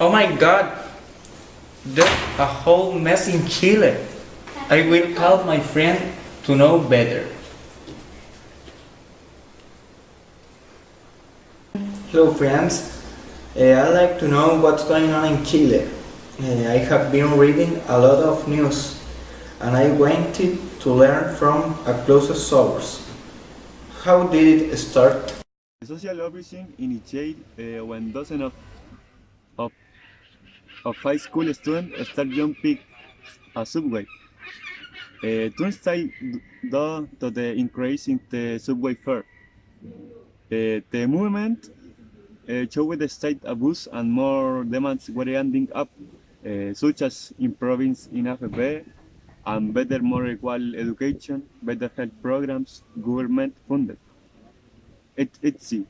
Oh my God, there's a whole mess in Chile. I will call my friend to know better. Hello friends, I'd like to know what's going on in Chile. I have been reading a lot of news and I wanted to learn from a closest source. How did it start? Social uprising initiated when dozens of, of high school students start jumping a subway. Turnstile due to the increase in the subway fare. The movement showed the state abuse and more demands were ending up, such as improving in AFP and better, more equal education, better health programs, government funded. Etc.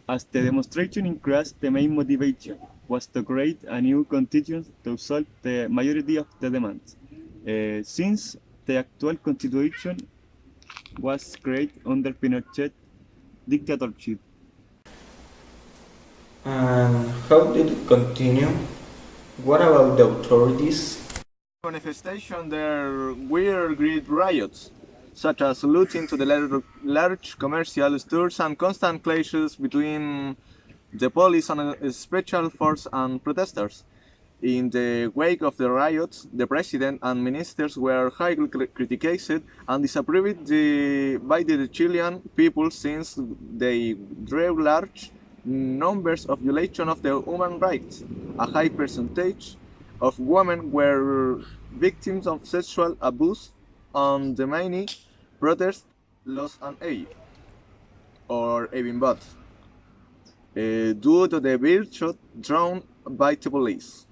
As the demonstration increased, the main motivation was to create a new constitution to solve the majority of the demands, since the actual constitution was created under Pinochet dictatorship. And how did it continue? What about the authorities? Manifestation there were great riots, such as looting to the large commercial stores and constant clashes between the police and a special force and protesters. In the wake of the riots, the president and ministers were highly criticized and disapproved by the Chilean people since they drove large numbers of violations of the human rights. A high percentage of women were victims of sexual abuse, and the many protests lost an eye, or even both, due to the virtue drawn by the police.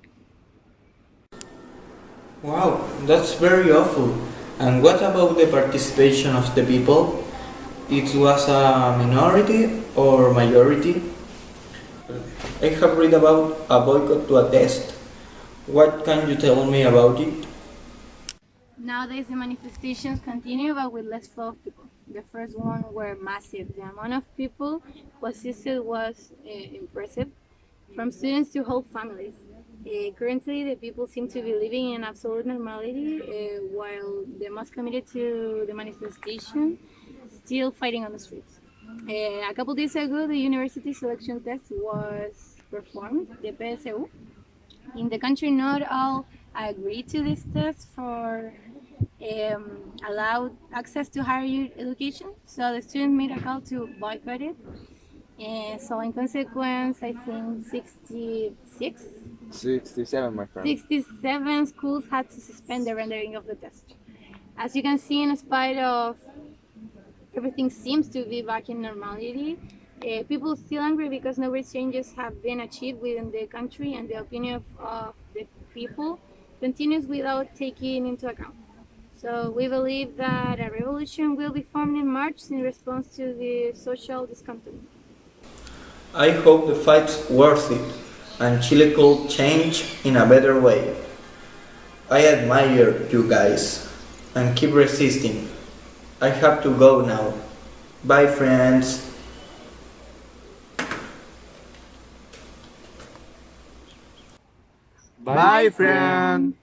Wow, that's very awful. And what about the participation of the people? It was a minority or majority? I have read about a boycott to a test. What can you tell me about it? Nowadays the manifestations continue but with less flow of people. The first one were massive. The amount of people who assisted was impressive, from students to whole families. Currently the people seem to be living in absolute normality, while the most committed to the manifestation still fighting on the streets. A couple days ago the university selection test was performed, the PSU. In the country not all agreed to this test for allowed access to higher education, so the students made a call to boycott it. And so in consequence, I think 67, my friend. 67 schools had to suspend the rendering of the test. As you can see, in spite of everything seems to be back in normality, people are still angry because no great changes have been achieved within the country, and the opinion of the people continues without taking into account. So we believe that a revolution will be formed in March in response to the social discontent. I hope the fight's worth it and Chile could change in a better way. I admire you guys and keep resisting. I have to go now. Bye friends. Bye, friend.